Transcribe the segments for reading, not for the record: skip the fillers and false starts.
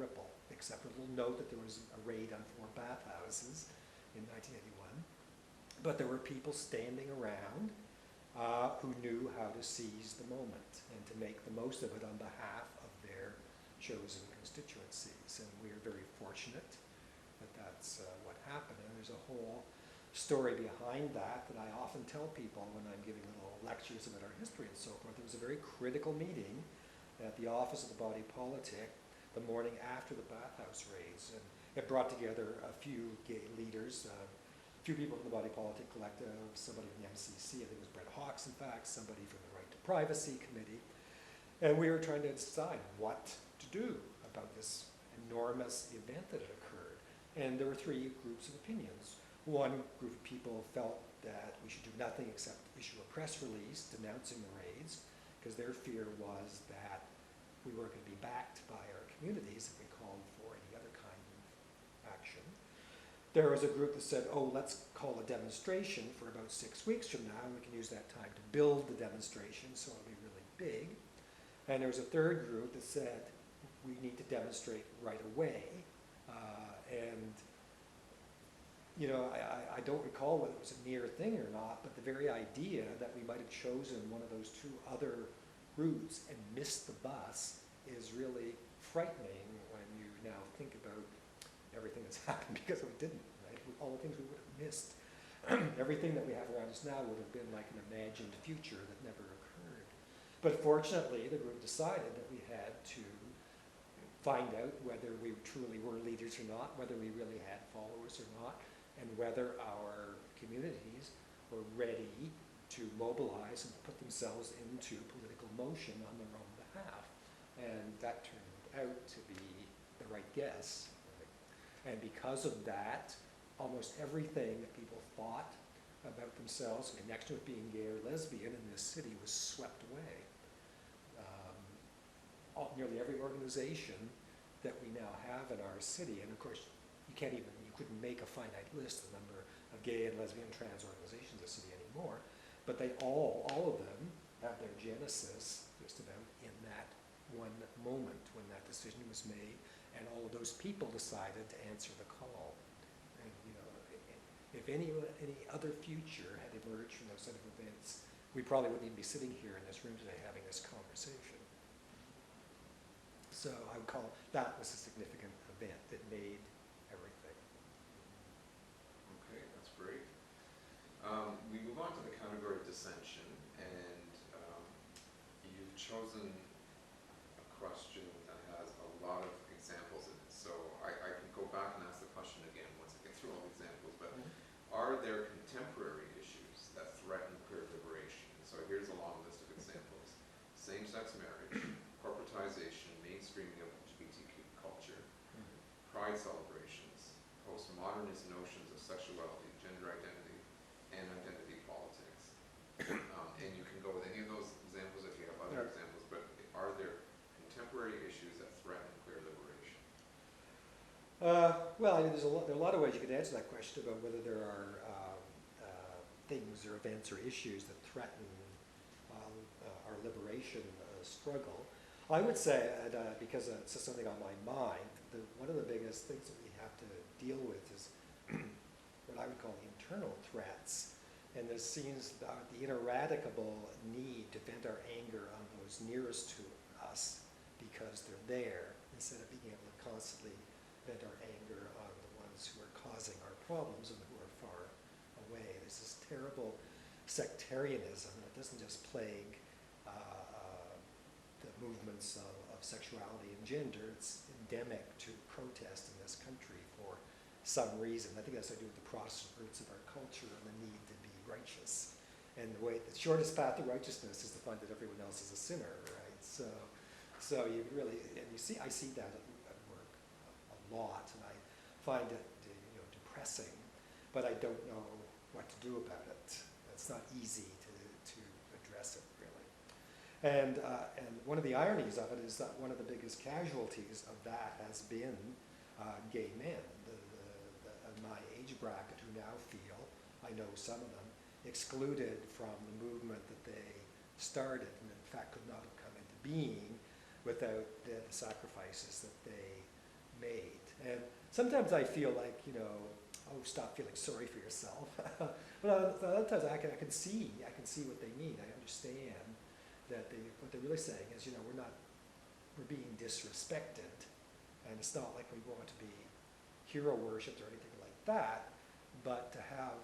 ripple, except for a little note that there was a raid on 4 bathhouses in 1981. But there were people standing around who knew how to seize the moment and to make the most of it on behalf of their chosen constituencies. And we are very fortunate that that's what happened. And there's a whole story behind that that I often tell people when I'm giving little lectures about our history and so forth. There was a very critical meeting at the office of the body politic the morning after the bathhouse raids. And it brought together a few gay leaders, a few people from the Body Politic Collective, somebody from the MCC, I think it was Brett Hawkes, in fact, somebody from the Right to Privacy Committee. And we were trying to decide what to do about this enormous event that had occurred. And there were 3 groups of opinions. One group of people felt that we should do nothing except issue a press release denouncing the raids, because their fear was that we weren't going to be backed by our communities if we called for any other kind of action. There was a group that said, oh, let's call a demonstration for about 6 weeks from now, and we can use that time to build the demonstration so it'll be really big. And there was a third group that said, we need to demonstrate right away. And you know, I don't recall whether it was a near thing or not, but the very idea that we might have chosen one of those 2 other routes and missed the bus is really frightening when you now think about everything that's happened because we didn't, right? All the things we would have missed. Everything that we have around us now would have been like an imagined future that never occurred. But fortunately, the group decided that we had to find out whether we truly were leaders or not, whether we really had followers or not, and whether our communities were ready to mobilize and put themselves into political motion on their own behalf. And that turned out to be the right guess. Right? And because of that, almost everything that people thought about themselves, I mean, next to it being gay or lesbian in this city, was swept away. Nearly every organization that we now have in our city, and of course, you couldn't make a finite list of the number of gay and lesbian trans organizations in the city anymore, but they all of them have their genesis just about in that one moment when that decision was made, and all of those people decided to answer the call. And you know, if any other future had emerged from those set of events, we probably wouldn't even be sitting here in this room today having this conversation. So I would call that was a significant event that made everything. Okay, that's great. We move on to the category of dissension, and you've chosen a question that has a lot of examples in it. So I can go back and ask the question again once I get through all the examples, but are there contemporary issues that threaten queer liberation? So here's a long list of examples. Same-sex marriage, corporatization, mainstreaming of LGBTQ culture, pride celebrations, postmodernist notions of sexuality, gender identity, and identity politics. And you can go with any of those examples if you have other examples, but are there contemporary issues that threaten queer liberation? Well, I mean, there are a lot of ways you could answer that question about whether there are things or events or issues that threaten our liberation struggle. I would say, because it's just something on my mind, one of the biggest things that we have to deal with is what I would call internal threats. And this seems the ineradicable need to vent our anger on those nearest to us because they're there, instead of being able to constantly vent our anger on the ones who are causing our problems and who are far away. There's this terrible sectarianism that doesn't just plague the movements of sexuality and gender. It's endemic to protest in this country for some reason. I think that's to do with the Protestant roots of our culture and the need to be righteous. And the shortest path to righteousness is to find that everyone else is a sinner, right? So you really, and I see that at work a lot, and I find it depressing, but I don't know what to do about it. It's not easy to address it, really. And one of the ironies of it is that one of the biggest casualties of that has been gay men, my age bracket, who now feel, I know some of them, excluded from the movement that they started, and in fact could not have come into being without the sacrifices that they made. And sometimes I feel like, oh, stop feeling sorry for yourself. But other times I can see what they mean. I understand that what they're really saying is, we're being disrespected, and it's not like we want to be hero worshipped or anything like that, but to have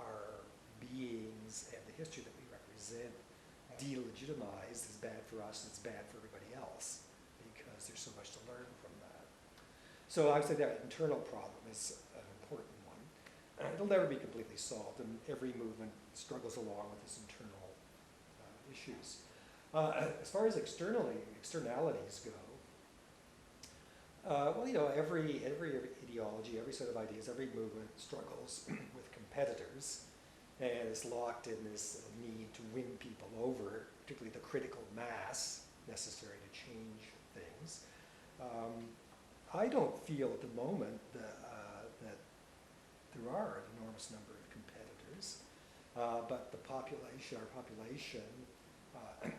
our beings and the history that we represent delegitimized is bad for us and it's bad for everybody else, because there's so much to learn from that. So I would say that internal problem is an important one. It'll never be completely solved, and every movement struggles along with its internal issues. As far as externalities go, every ideology, every set of ideas, every movement struggles with competitors, and is locked in this need to win people over, particularly the critical mass necessary to change things. I don't feel at the moment that there are an enormous number of competitors, but our population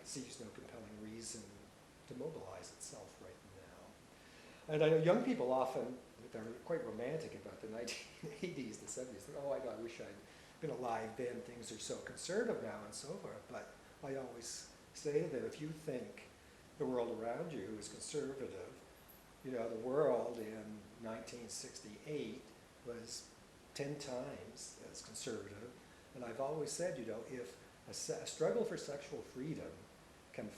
sees no compelling reason to mobilize itself right now. And I know young people often, they're quite romantic about the 1980s, the 70s. Oh, I wish I'd been alive then, things are so conservative now and so forth. But I always say to them, if you think the world around you is conservative, the world in 1968 was 10 times as conservative. And I've always said, if a struggle for sexual freedom can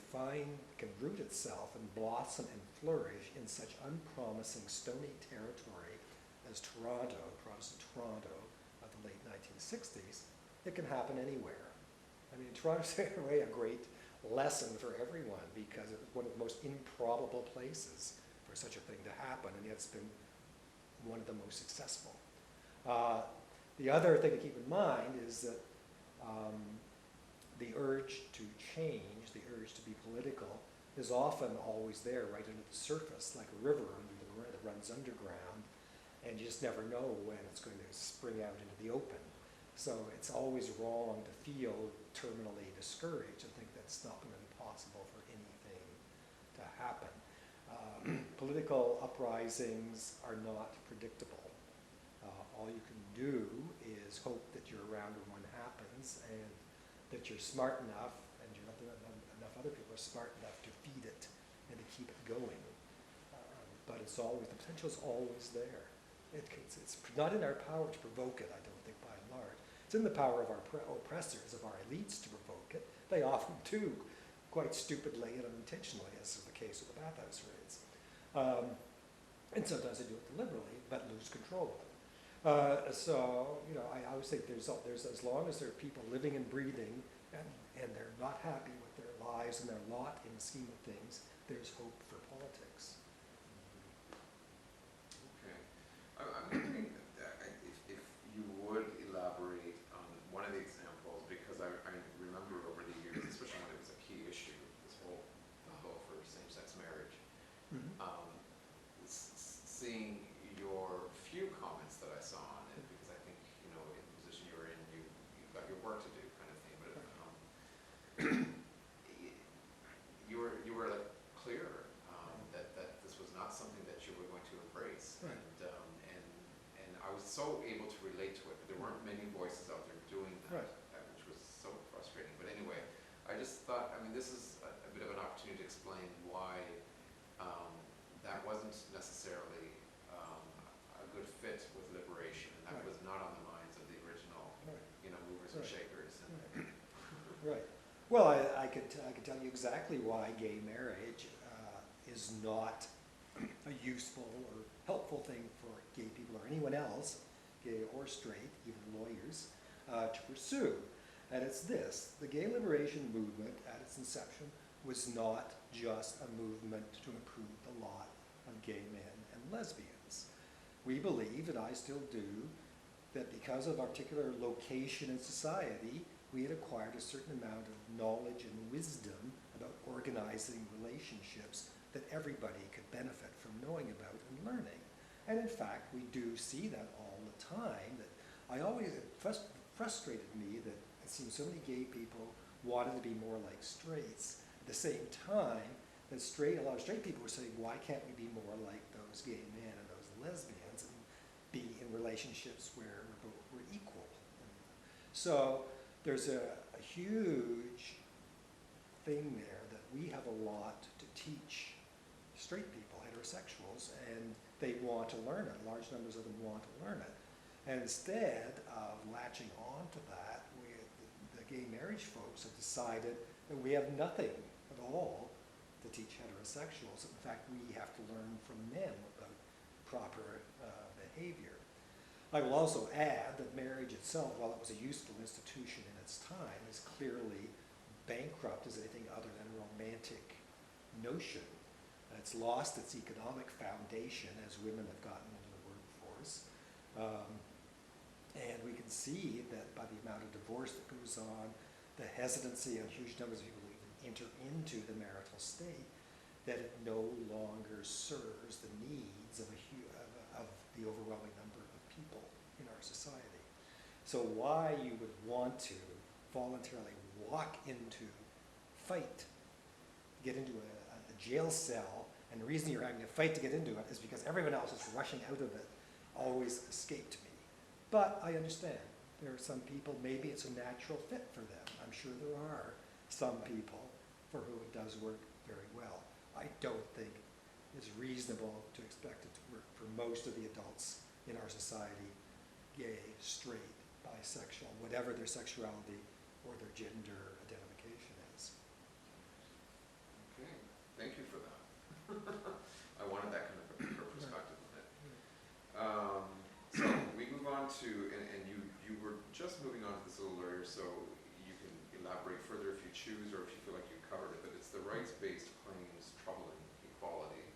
root itself and blossom and flourish in such unpromising, stony territory as Toronto, Protestant Toronto of the late 1960s, it can happen anywhere. I mean, Toronto's in a way a great lesson for everyone, because it was one of the most improbable places for such a thing to happen, and yet it's been one of the most successful. The other thing to keep in mind is that the urge to change, the urge to be political, is often always there right under the surface, like a river that runs underground, and you just never know when it's going to spring out into the open. So it's always wrong to feel terminally discouraged and think that it's not going to be possible for anything to happen. Political uprisings are not predictable. All you can do is hope that you're around when one happens, and that you're smart enough, and enough other people are smart enough to feed it and to keep it going. But the potential is always there. It's not in our power to provoke it, I don't think, by and large. It's in the power of our oppressors, of our elites, to provoke it. They often do, quite stupidly and unintentionally, as is the case with the bathhouse raids. And sometimes they do it deliberately, but lose control of it. I always think there's as long as there are people living and breathing, and they're not happy with their lives and their lot in the scheme of things, there's hope for politics. Okay. I'm wondering if you would elaborate on one of the examples, because I remember over the years, especially when it was a key issue, this whole battle for same-sex marriage, seeing your few comments that I saw on it, because I think, in the position you were in, you've got your work to do, kind of thing. But you were like clear that this was not something that you were going to embrace, right. and I was so able to relate to it. But there weren't many voices out there doing that, right. Which was so frustrating. But anyway, I just thought, this is a bit of an opportunity to explain why that wasn't necessarily a good fit with liberation, and that right. was not on the minds of the original, right. Movers right. and shakers. And right. Well, I could tell you exactly why gay marriage is not a useful or helpful thing for gay people or anyone else, gay or straight, even lawyers, to pursue. And it's this: the gay liberation movement at its inception was not just a movement to improve the lot of gay men and lesbians. We believe, and I still do, that because of our particular location in society, we had acquired a certain amount of knowledge and wisdom about organizing relationships that everybody could benefit from knowing about and learning. And in fact, we do see that all the time. That it frustrated me that it seemed so many gay people wanted to be more like straights. At the same time, that a lot of straight people were saying, why can't we be more like those gay men and those lesbians and be in relationships where we're equal? So there's a huge thing there that we have a lot to teach straight people, heterosexuals, and they want to learn it. Large numbers of them want to learn it. And instead of latching on to that, the gay marriage folks have decided that we have nothing at all to teach heterosexuals. In fact, we have to learn from them about proper behavior. I will also add that marriage itself, while it was a useful institution in its time, is clearly bankrupt as anything other than a romantic notion. It's lost its economic foundation as women have gotten into the workforce. And we can see that by the amount of divorce that goes on, the hesitancy of huge numbers of people who even enter into the marital state, that it no longer serves the needs of the overwhelming number of people in our society. So why you would want to voluntarily walk into, fight, get into a jail cell, and the reason you're having a fight to get into it is because everyone else is rushing out of it, always escaped me. But I understand. There are some people, maybe it's a natural fit for them. I'm sure there are some people for whom it does work very well. I don't think it's reasonable to expect it to work for most of the adults in our society, gay, straight, bisexual, whatever their sexuality or their gender identification is. Okay, thank you for that. I wanted that kind of a perspective on it. So we move on to, and you were just moving on to this a little earlier, so you can elaborate further if you choose or if you feel like you covered it, but it's the rights-based claims troubling equality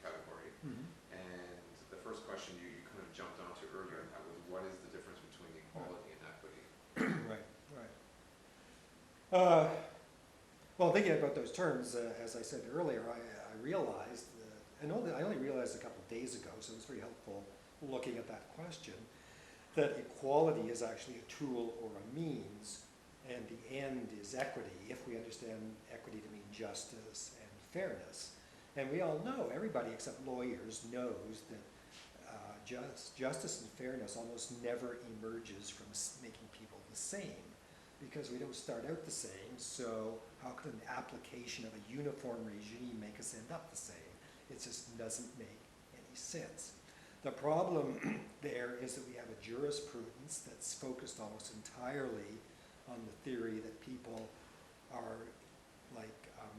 category. Mm-hmm. And the first question you kind of jumped onto earlier, and that was, what is the difference between equality and equity? Right, right. Well, thinking about those terms, as I said earlier, I realized, I only realized a couple of days ago, so it was very helpful looking at that question, that equality is actually a tool or a means, and the end is equity, if we understand equity to mean justice and fairness. And we all know, everybody except lawyers knows that justice and fairness almost never emerges from making people the same, because we don't start out the same, so how can an application of a uniform regime make us end up the same? It just doesn't make any sense. The problem there is that we have a jurisprudence that's focused almost entirely on the theory that people are like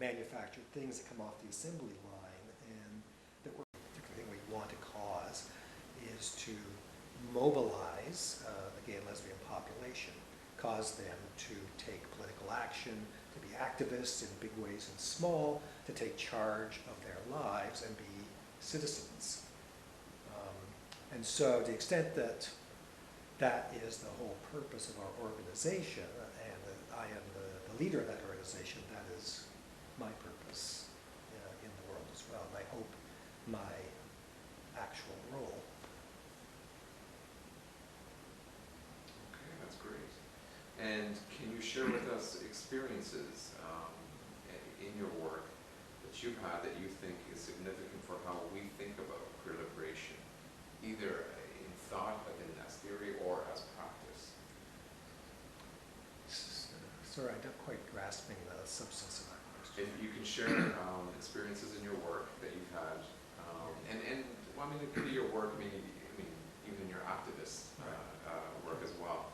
manufactured things that come off the assembly line, and that the particular thing we want to cause is to mobilize the gay and lesbian population, cause them to take political action, to be activists in big ways and small, to take charge of their lives and be citizens. And so to the extent that that is the whole purpose of our organization, and I am the leader of that organization, that is my purpose in the world as well, and I hope my actual role. Okay, that's great. And can you share with us experiences in your work that you've had that you think is significant for how we think about queer liberation, either in thought, like in as theory, or as practice? Sorry, I'm not quite grasping the substance of that question. If you can share experiences in your work that you've had, and well, I mean, it could be your work, I mean even in your activist work as well,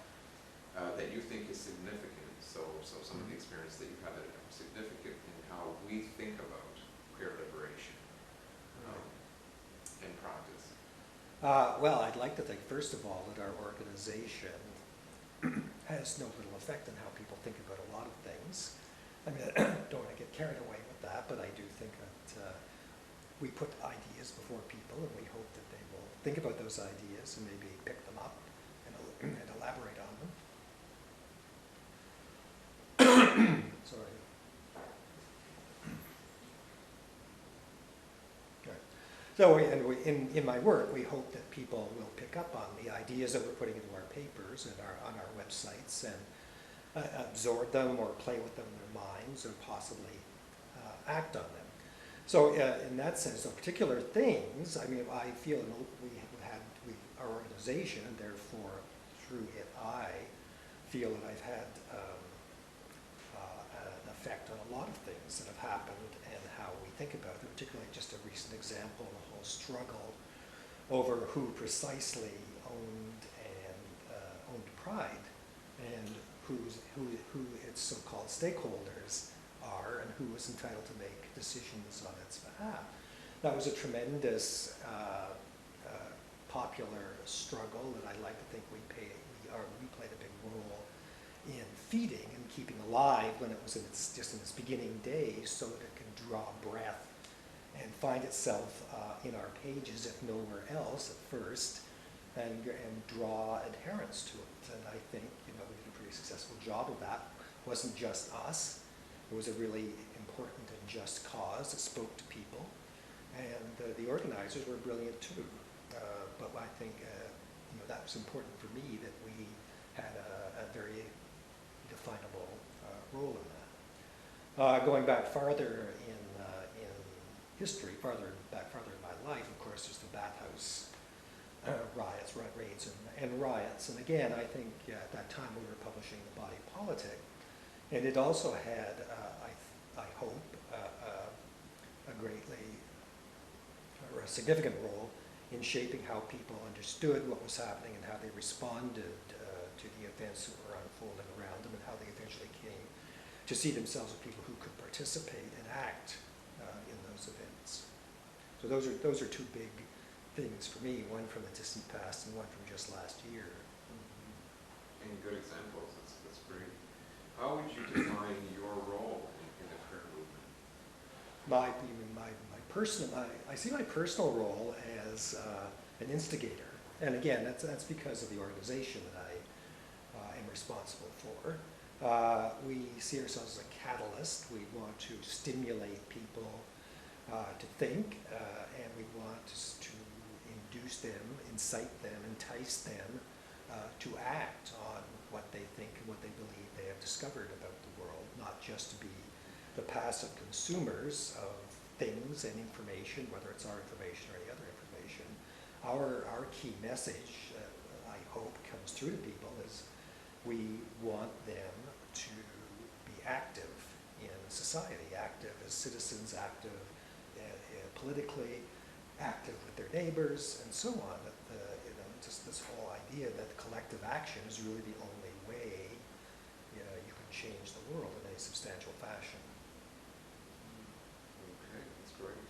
that you think is significant. So some of the experience that you've had that are significant in how we think about queer liberation in practice. Well, I'd like to think, first of all, that our organization has no little effect on how people think about a lot of things. I mean, I don't want to get carried away with that, but I do think that we put ideas before people, and we hope that they will think about those ideas and maybe pick them up and elaborate on them. Sorry. Okay. So in my work, we hope that people will pick up on the ideas that we're putting into our papers and on our websites, and absorb them or play with them in their minds, or possibly act on them. So in that sense, so particular things, I mean, I feel our organization, and therefore through it I feel that I've had an effect on a lot of things that have happened and how we think about it, particularly just a recent example, the whole struggle over who precisely owned Pride and who its so-called stakeholders are and who was entitled to make decisions on its behalf. That was a tremendous popular struggle that I like to think we played a big role in feeding and keeping alive when it was just in its beginning days, so that it can draw breath and find itself in our pages, if nowhere else at first, and draw adherence to it. And I think we did a pretty successful job of that. It wasn't just us. It was a really important and just cause that spoke to people, and the organizers were brilliant too. But I think that was important for me, that we had a very definable role in that. Going back farther in history, farther in my life, of course, there's the bathhouse riots, raids, and riots. And again, I think at that time we were publishing The Body Politic, and it also had, I hope, a significant role in shaping how people understood what was happening and how they responded to the events that were unfolding around them, and how they eventually came to see themselves as people who could participate and act in those events. So those are two big things for me, one from the distant past and one from just last year. And good examples, that's great. How would you define your role in the queer movement? I see my personal role as an instigator, and again, that's because of the organization that I am responsible for. We see ourselves as a catalyst. We want to stimulate people to think, and we want to induce them, incite them, entice them to act on what they think and what they believe they have discovered about the world, not just to be the passive consumers of things and information, whether it's our information or any other information. Our key message, I hope, comes through to people is we want them to be active in society, active as citizens, active politically, active with their neighbors, and so on. That just this whole idea that collective action is really the only way you can change the world in a substantial fashion. Okay, that's great.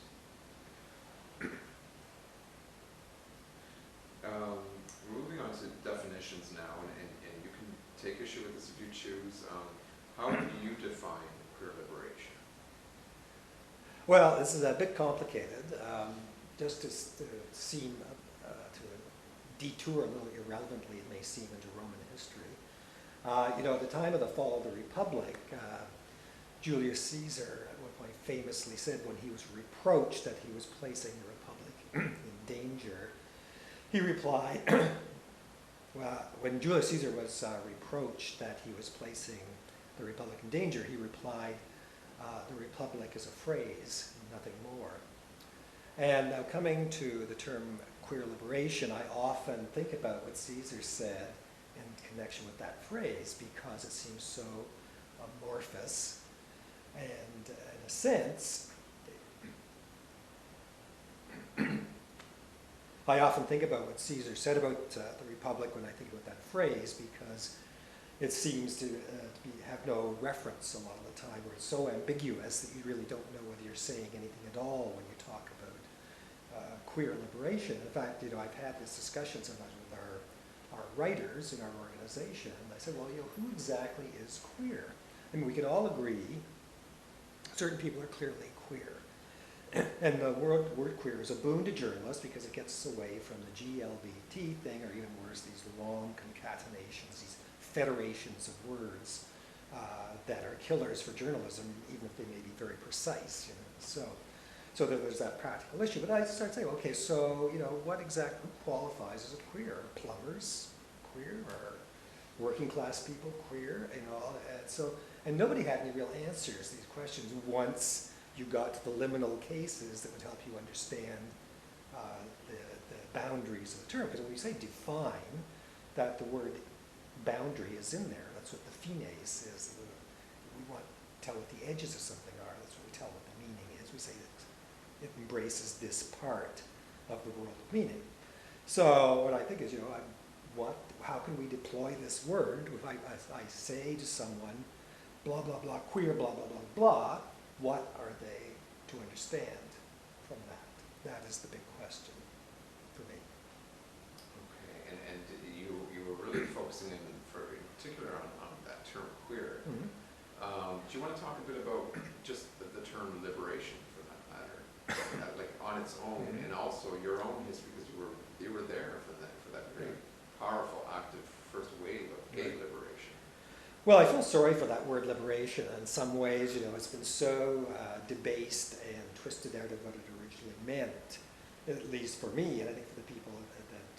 Moving on to definitions now, and you can take issue with this if you choose. How do you define queer liberation? Well, this is a bit complicated. Just to seem to detour a little irrelevantly, it may seem, into Roman history. At the time of the fall of the Republic, Julius Caesar at one point famously said, when he was reproached that he was placing the Republic in danger, he replied, well, when Julius Caesar was reproached that he was placing the Republic in danger, he replied, the Republic is a phrase, nothing more. And now coming to the term queer liberation, I often think about what Caesar said in connection with that phrase, because it seems so amorphous. And in a sense, I often think about what Caesar said about the Republic when I think about that phrase, because it seems to have no reference a lot of the time, where it's so ambiguous that you really don't know whether you're saying anything at all when you talk about queer liberation. In fact, I've had this discussion sometimes with our writers in our organization, and I said, well, who exactly is queer? I mean, we can all agree certain people are clearly queer. And the word queer is a boon to journalists because it gets us away from the GLBT thing, or even worse, these long concatenations, these federations of words that are killers for journalism, even if they may be very precise. So there's that practical issue. But I start saying, okay, so what exactly qualifies as a queer? Are plumbers queer? Or working class people queer? And nobody had any real answers to these questions once you got to the liminal cases that would help you understand the boundaries of the term. Because when you say define, that the word boundary is in there. That's what the finesse is. We want to tell what the edges of something are. That's what we tell what the meaning is. We say that it embraces this part of the world of meaning. So what I think is, how can we deploy this word? If I say to someone, blah, blah, blah, queer, blah, blah, blah, blah, what are they to understand from that? That is the big question for me. Okay, and you were really focusing in particular on that term queer. Mm-hmm. Do you want to talk a bit about just the term liberation for that matter, like on its own, Mm-hmm. and also your own history, because you were there for that very powerful, active first wave of gay liberation. Well, I feel sorry for that word liberation. In some ways, it's been so debased and twisted out of what it originally meant, at least for me, and I think for the people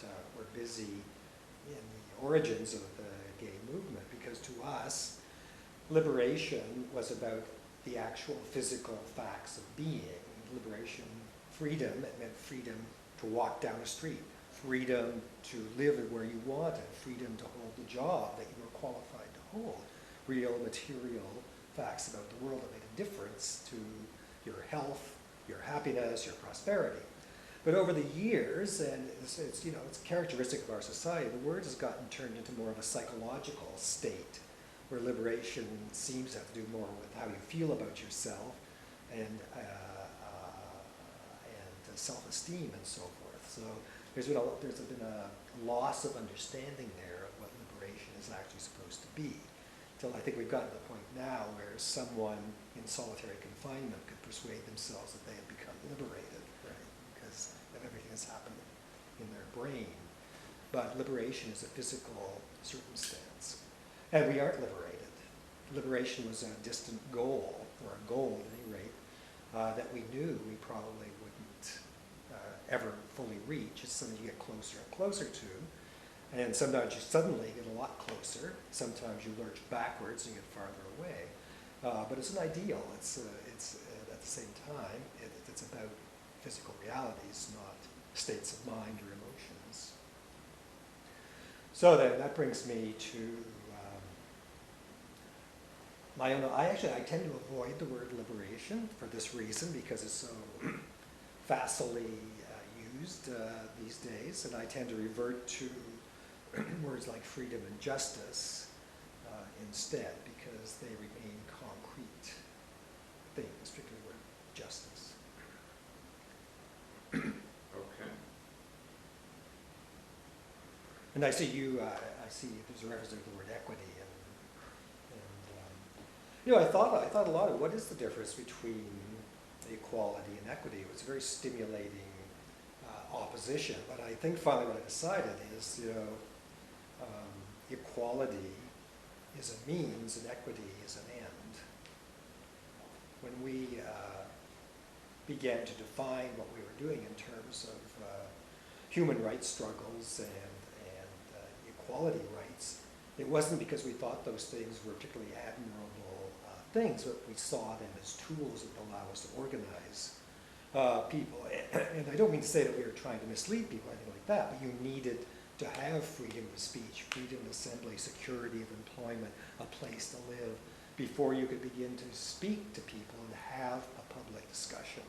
that were busy in the origins of the gay movement, because to us, liberation was about the actual physical facts of being. Liberation, freedom, it meant freedom to walk down a street, freedom to live where you wanted, freedom to hold the job that you were qualified to hold, real material facts about the world that made a difference to your health, your happiness, your prosperity. But over the years, and it's characteristic of our society, the word has gotten turned into more of a psychological state, where liberation seems to have to do more with how you feel about yourself and self-esteem and so forth. So there's been a loss of understanding there of what liberation is actually supposed to be. Till I think we've gotten to the point now where someone in solitary confinement could persuade themselves that they have become liberated, right? Because of everything that's happened in their brain. But liberation is a physical circumstance. And we aren't liberated. Liberation was a distant goal, or a goal at any rate, that we knew we probably wouldn't ever fully reach. It's something you get closer and closer to. And sometimes you suddenly get a lot closer. Sometimes you lurch backwards and get farther away. But it's an ideal. It's at the same time, it's about physical realities, not states of mind or emotions. So then that brings me to my own. I tend to avoid the word liberation for this reason, because it's so facilely used these days, and I tend to revert to words like freedom and justice instead, because they remain concrete things, particularly the word justice. Okay. And I see there's a reference to the word equity, and I thought a lot of what is the difference between equality and equity. It was a very stimulating opposition, but I think finally what I decided is, equality is a means and equity is an end. When we began to define what we were doing in terms of human rights struggles and equality rights, it wasn't because we thought those things were particularly admirable things, but we saw them as tools that allow us to organize people. And I don't mean to say that we were trying to mislead people or anything like that, but you needed to have freedom of speech, freedom of assembly, security of employment, a place to live, before you could begin to speak to people and have a public discussion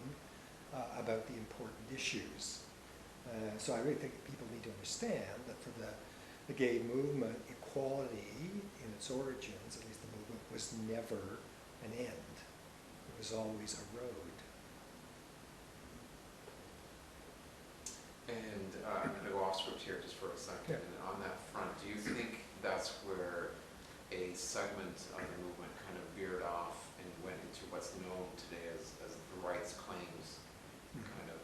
about the important issues. So I really think people need to understand that for the gay movement, equality in its origins, at least the movement, was never an end. It was always a road. And I'm going to go off script here just for a second. Yeah. And on that front, do you think that's where a segment of the movement kind of veered off and went into what's known today as the rights claims kind of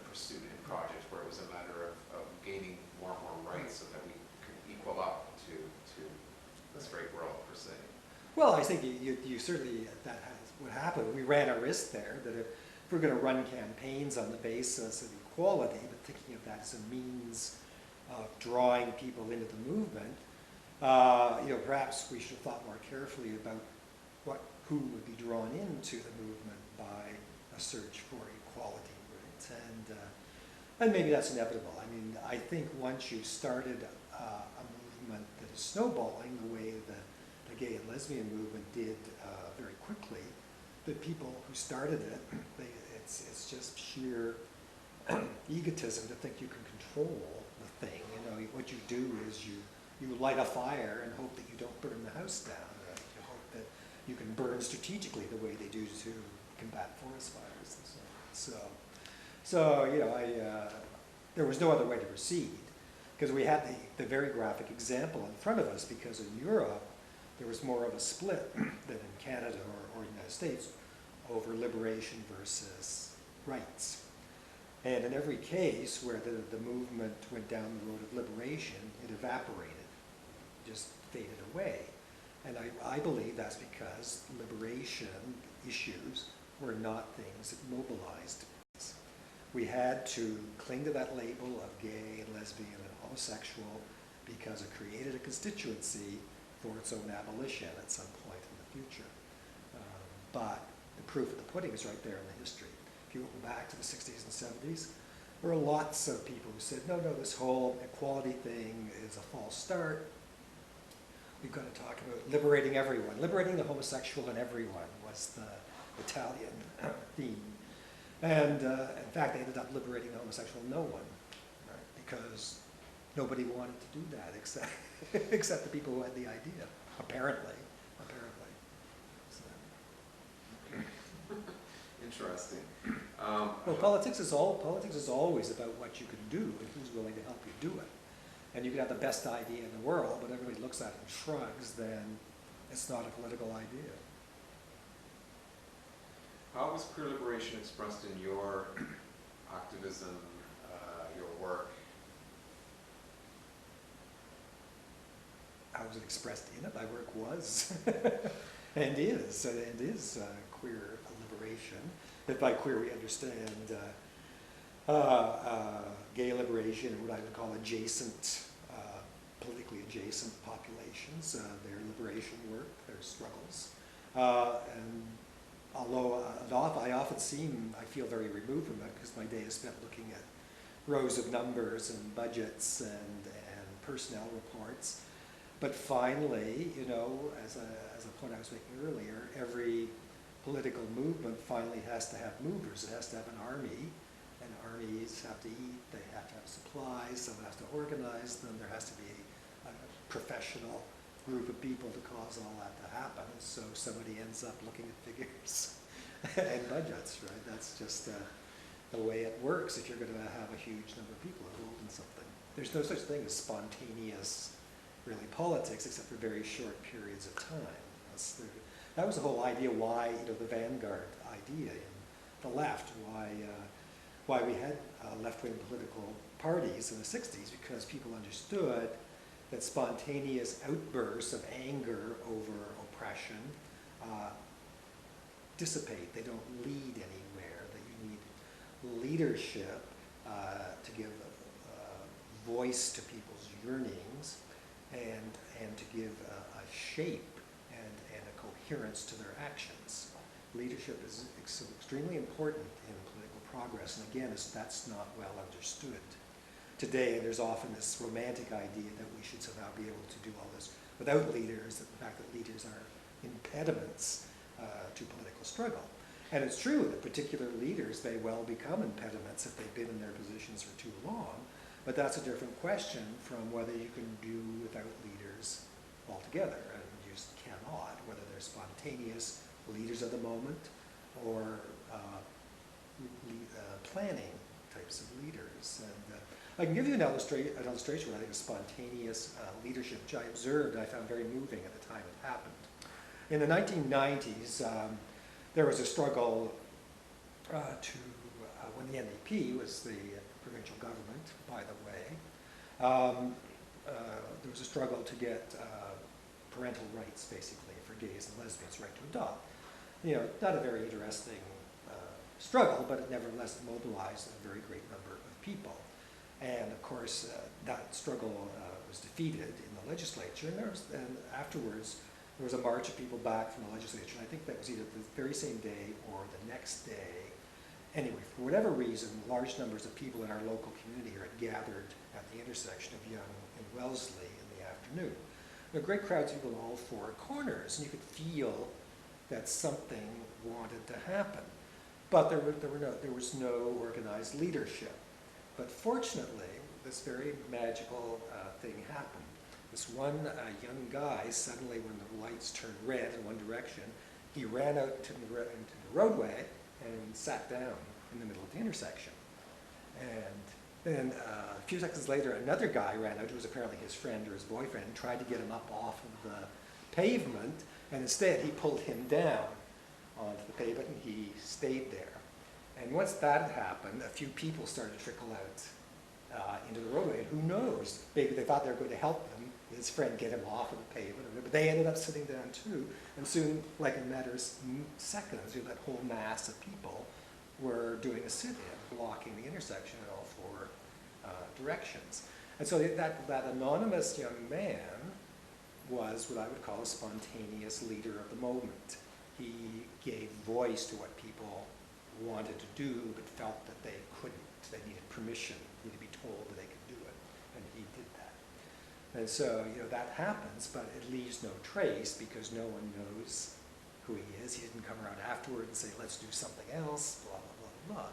pursuit and project, where it was a matter of gaining more and more rights so that we could equal up to this great world per se? Well, I think you certainly, that has what happened. We ran a risk there that if we're going to run campaigns on the basis of equality, but thinking of that as a means of drawing people into the movement, perhaps we should have thought more carefully about who would be drawn into the movement by a search for equality, right? And maybe that's inevitable. I mean, I think once you've started a movement that is snowballing the way the gay and lesbian movement did very quickly, the people who started it, it's just sheer egotism to think you can control the thing. You know, what you do is you light a fire and hope that you don't burn the house down. Right? You hope that you can burn strategically the way they do to combat forest fires and so on. So you know, there was no other way to proceed because we had the very graphic example in front of us, because in Europe there was more of a split than in Canada or the United States over liberation versus rights. And in every case where the movement went down the road of liberation, it evaporated, just faded away. And I believe that's because liberation issues were not things that mobilized us. We had to cling to that label of gay and lesbian and homosexual because it created a constituency for its own abolition at some point in the future. But the proof of the pudding is right there in the history. If you go back to the 60s and 70s, there were lots of people who said, no, this whole equality thing is a false start. We've got to talk about liberating everyone. Liberating the homosexual and everyone was the Italian theme. And in fact, they ended up liberating the homosexual no one, right? Because nobody wanted to do that except the people who had the idea, apparently. So. Interesting. Well, politics is always about what you can do and who's willing to help you do it. And you can have the best idea in the world, but everybody looks at it and shrugs, then it's not a political idea. How was queer liberation expressed in your activism, your work? How was it expressed in it? My work was and is queer liberation. That by queer we understand gay liberation and what I would call adjacent, politically adjacent populations, their liberation work, their struggles. And although I feel very removed from it because my day is spent looking at rows of numbers and budgets and personnel reports. But finally, you know, as a point I was making earlier, every political movement finally has to have movers. It has to have an army, and armies have to eat, they have to have supplies, someone has to organize them, there has to be a professional group of people to cause all that to happen. So somebody ends up looking at figures and budgets, right? That's just the way it works if you're going to have a huge number of people involved in something. There's no such thing as spontaneous, really, politics, except for very short periods of time. That was the whole idea why, you know, the vanguard idea in the left, why we had left-wing political parties in the 60s, because people understood that spontaneous outbursts of anger over oppression dissipate. They don't lead anywhere. That you need leadership to give voice to people's yearnings and to give a shape and a coherence to their actions. Leadership is extremely important in political progress, and again, that's not well understood. Today, there's often this romantic idea that we should somehow be able to do all this without leaders, that the fact that leaders are impediments to political struggle. And it's true that particular leaders may well become impediments if they've been in their positions for too long, but that's a different question from whether you can do without leaders altogether. And you just cannot, whether they're spontaneous leaders of the moment or planning types of leaders. And I can give you an illustration where I think of spontaneous leadership, which I observed and I found very moving at the time it happened. In the 1990s, there was a struggle when the NDP was the provincial government, by the way, there was a struggle to get parental rights, basically, for gays and lesbians, right to adopt. You know, not a very interesting struggle, but it nevertheless mobilized a very great number of people. And of course, that struggle was defeated in the legislature, and afterwards, there was a march of people back from the legislature. I think that was either the very same day or the next day. Anyway, for whatever reason, large numbers of people in our local community had gathered at the intersection of Yonge and Wellesley in the afternoon. There were great crowds of people on all four corners, and you could feel that something wanted to happen. But there was no organized leadership. But fortunately, this very magical thing happened. This one young guy, suddenly when the lights turned red in one direction, he ran out into the roadway and sat down in the middle of the intersection. And then a few seconds later, another guy ran out, who was apparently his friend or his boyfriend, and tried to get him up off of the pavement, and instead he pulled him down onto the pavement, and he stayed there. And once that had happened, a few people started to trickle out into the roadway, and who knows, maybe they thought they were going to help him, his friend, get him off of the pavement, but they ended up sitting down too, and soon, like in a matter of seconds, that whole mass of people were doing a sit-in, blocking the intersection in all four directions. And so that anonymous young man was what I would call a spontaneous leader of the moment. He gave voice to what people wanted to do, but felt that they couldn't. They needed permission, needed to be told that they could do it, and he did that. And so, that happens, but it leaves no trace because no one knows who he is. He didn't come around afterward and say, let's do something else, blah, blah, blah, blah.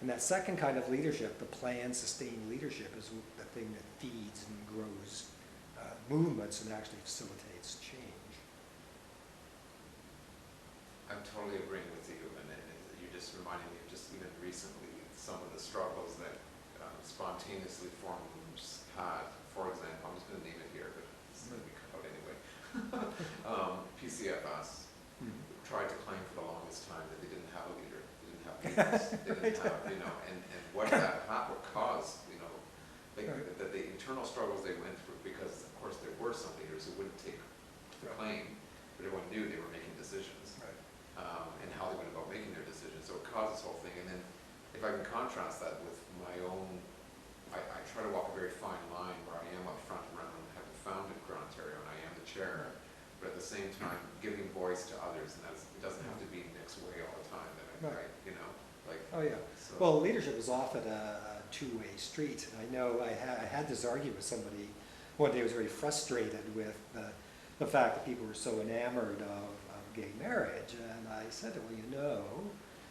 And that second kind of leadership, the planned, sustained leadership, is the thing that feeds and grows movements and actually facilitates change. I'm totally agreeing with you, and you're just reminding me of just even recently some of the struggles that spontaneously formed groups had. For example, I'm just going to name it here, but it's going to be cut out anyway. PCFS tried to claim for the longest time that they didn't have a leader, they didn't have leaders, they didn't have, and what that what caused, that the internal struggles they went through, because of course there were some leaders who wouldn't take the claim, but everyone knew they were making decisions, and how they went about making their decisions. So it caused this whole thing. And then if I can contrast that with my own, I try to walk a very fine line where I am up front around having founded Grand Ontario, and I am the chair, but at the same time giving voice to others, and it doesn't have to be Nick's way all the time. Right. Oh yeah. So. Well, leadership is often a two-way street. And I know I had this argument with somebody one day. I was very frustrated with the fact that people were so enamored of gay marriage, and I said, well,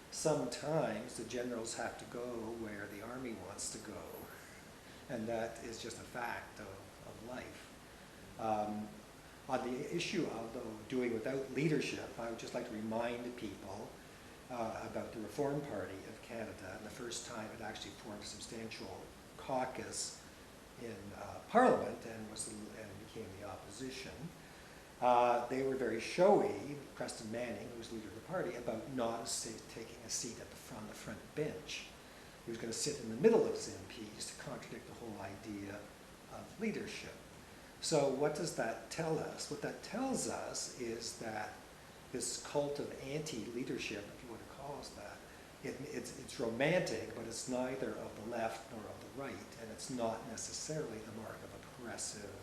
sometimes the generals have to go where the army wants to go, and that is just a fact of life. On the issue of doing without leadership, I would just like to remind people about the Reform Party of Canada, and the first time it actually formed a substantial caucus in Parliament and became the opposition. They were very showy, Preston Manning, who was leader of the party, about not taking a seat at the front bench. He was going to sit in the middle of his MPs to contradict the whole idea of leadership. So what does that tell us? What that tells us is that this cult of anti-leadership, if you want to call us that, it's romantic, but it's neither of the left nor of the right, and it's not necessarily the mark of a progressive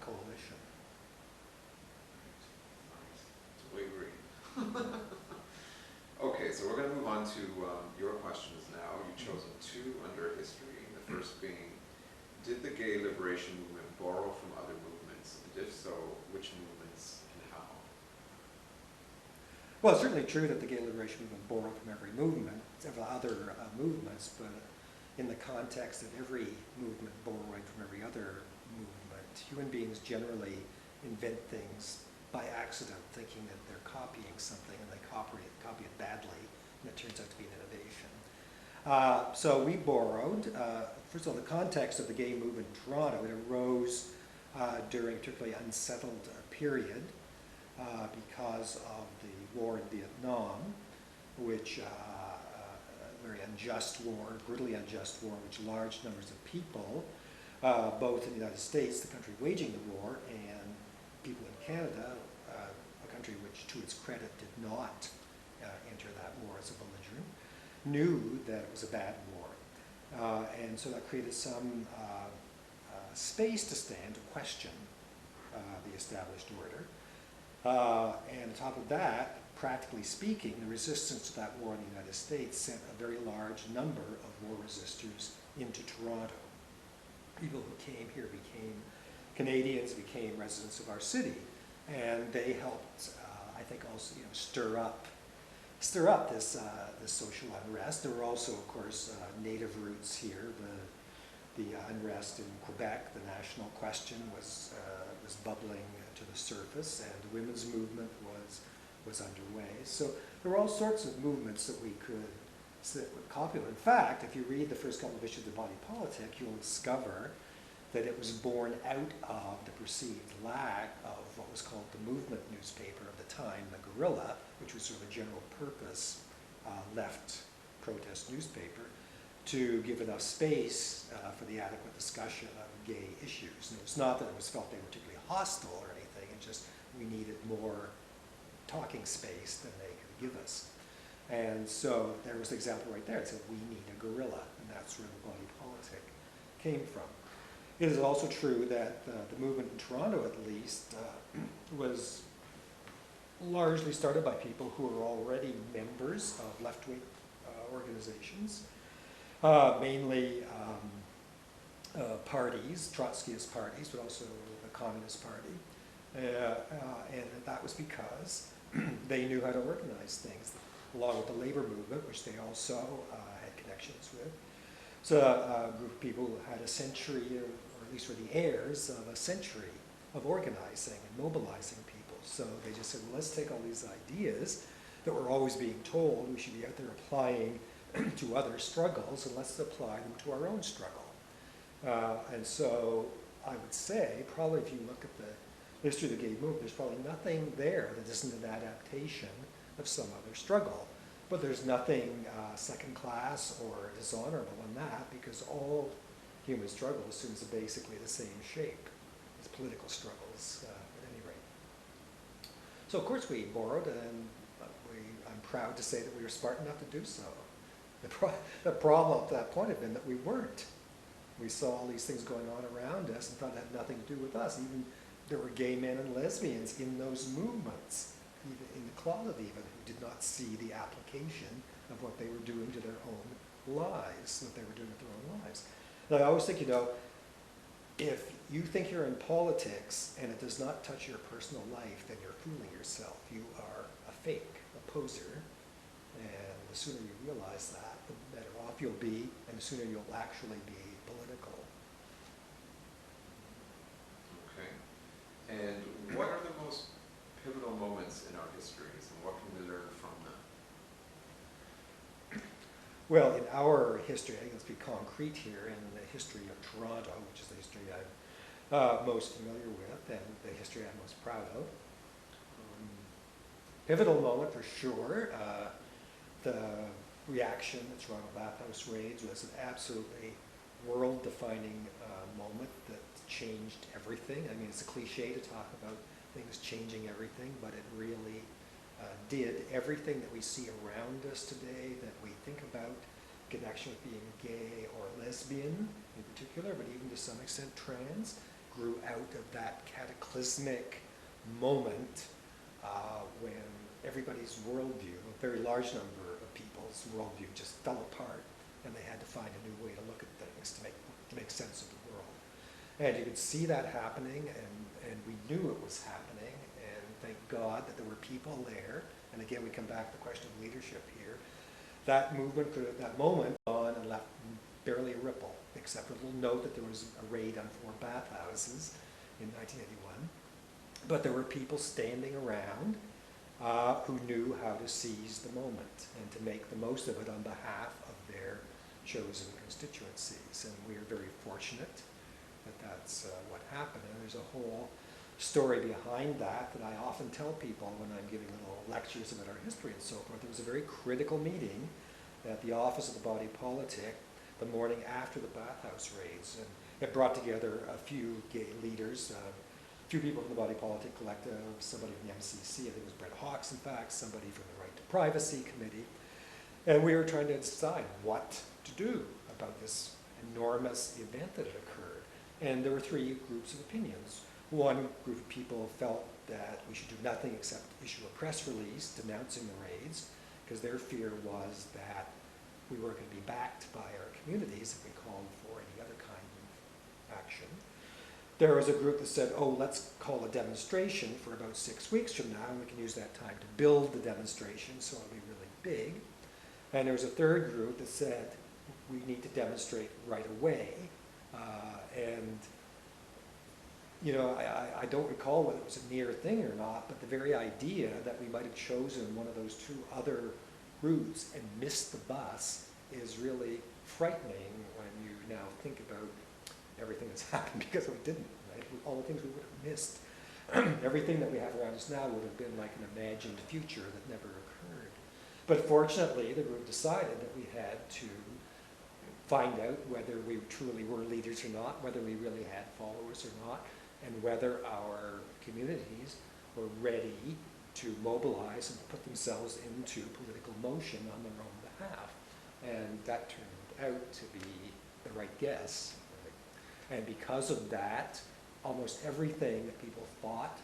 coalition. We agree. Okay, so we're going to move on to your questions now. You've chosen two under history. The first being, did the gay liberation movement borrow from other movements? And if so, which movements and how? Well, it's certainly true that the gay liberation movement borrowed from every movement, several other movements, but in the context of every movement borrowing from every other movement, human beings generally invent things by accident, thinking that they're copying something, and they copy it badly, and it turns out to be an innovation. So we borrowed, first of all, the context of the gay movement in Toronto. It arose during a particularly unsettled period because of the war in Vietnam, which a very unjust war, brutally unjust war, which large numbers of people, both in the United States, the country waging the war, and people in Canada, a country which, to its credit, did not enter that war as a belligerent, knew that it was a bad war. And so that created some space to stand to question the established order. And on top of that, practically speaking, the resistance to that war in the United States sent a very large number of war resistors into Toronto. People who came here became Canadians, became residents of our city, and they helped, I think, also stir up this social unrest. There were also, of course, native roots here. The unrest in Quebec, the national question was bubbling to the surface, and the women's movement was underway. So there were all sorts of movements that we could copy. In fact, if you read the first couple of issues of Body Politic, you'll discover that it was born out of the perceived lack of what was called the movement newspaper of the time, the Guerrilla, which was sort of a general purpose left protest newspaper, to give enough space for the adequate discussion of gay issues. And it was not that it was felt they were particularly hostile or anything, it just we needed more talking space than they could give us. And so there was the example right there. It said, we need a guerrilla, and that's where the Body Politic came from. It is also true that the movement in Toronto, at least, was largely started by people who were already members of left-wing organizations, mainly parties, Trotskyist parties, but also the Communist Party. And that was because they knew how to organize things, along with the labor movement, which they also had connections with. So a group of people who had a century, or at least were the heirs of a century of organizing and mobilizing people. So they just said, well, let's take all these ideas that we're always being told we should be out there applying to other struggles, and let's apply them to our own struggle. And so I would say, probably if you look at the history of the gay movement, there's probably nothing there that isn't an adaptation of some other struggle. But there's nothing second class or dishonorable in that, because all human struggle assumes basically the same shape as political struggles at any rate. So of course we borrowed, and I'm proud to say that we were smart enough to do so. The problem up to that point had been that we weren't. We saw all these things going on around us and thought it had nothing to do with us. Even there were gay men and lesbians in those movements, even in the closet even, who did not see the application of what they were doing to their own lives, what they were doing with their own lives. And I always think, if you think you're in politics and it does not touch your personal life, then you're fooling yourself. You are a fake, a poser, and the sooner you realize that, the better off you'll be, and the sooner you'll actually be political. Okay. And what are the most pivotal moments in our histories, and what can we learn from them? Well, in our history, I think let's be concrete here, in the history of Toronto, which is the history I'm most familiar with and the history I'm most proud of. Pivotal moment for sure. The reaction, the Toronto bathhouse raids, was an absolutely world-defining moment that changed everything. I mean, it's a cliche to talk about things changing everything, but it really did. Everything that we see around us today that we think about in connection with being gay or lesbian in particular, but even to some extent trans, grew out of that cataclysmic moment when everybody's worldview, a very large number of people's worldview, just fell apart, and they had to find a new way to look at things to make sense of the world. And you could see that happening, and we knew it was happening, and thank God that there were people there. And again, we come back to the question of leadership here. That movement could have, that moment, gone and left barely a ripple, except a little note that there was a raid on 4 bathhouses in 1981. But there were people standing around who knew how to seize the moment and to make the most of it on behalf of their chosen constituencies. And we are very fortunate that that's what happened. And there's a whole story behind that I often tell people when I'm giving little lectures about our history and so forth. There was a very critical meeting at the office of the Body Politic the morning after the bathhouse raids. And it brought together a few gay leaders, a few people from the Body Politic Collective, somebody from the MCC, I think it was Brett Hawkes, in fact, somebody from the Right to Privacy Committee. And we were trying to decide what to do about this enormous event that had occurred. And there were 3 groups of opinions. One group of people felt that we should do nothing except issue a press release denouncing the raids, because their fear was that we weren't going to be backed by our communities if we called for any other kind of action. There was a group that said, oh, let's call a demonstration for about 6 weeks from now, and we can use that time to build the demonstration so it'll be really big. And there was a third group that said, we need to demonstrate right away. And you know, I don't recall whether it was a near thing or not, but the very idea that we might have chosen one of those two other routes and missed the bus is really frightening when you now think about everything that's happened because we didn't, right? All the things we would have missed. Everything that we have around us now would have been like an imagined future that never occurred. But fortunately, the group decided that we had to find out whether we truly were leaders or not, whether we really had followers or not, and whether our communities were ready to mobilize and put themselves into political motion on their own behalf. And that turned out to be the right guess. Right? And because of that, almost everything that people thought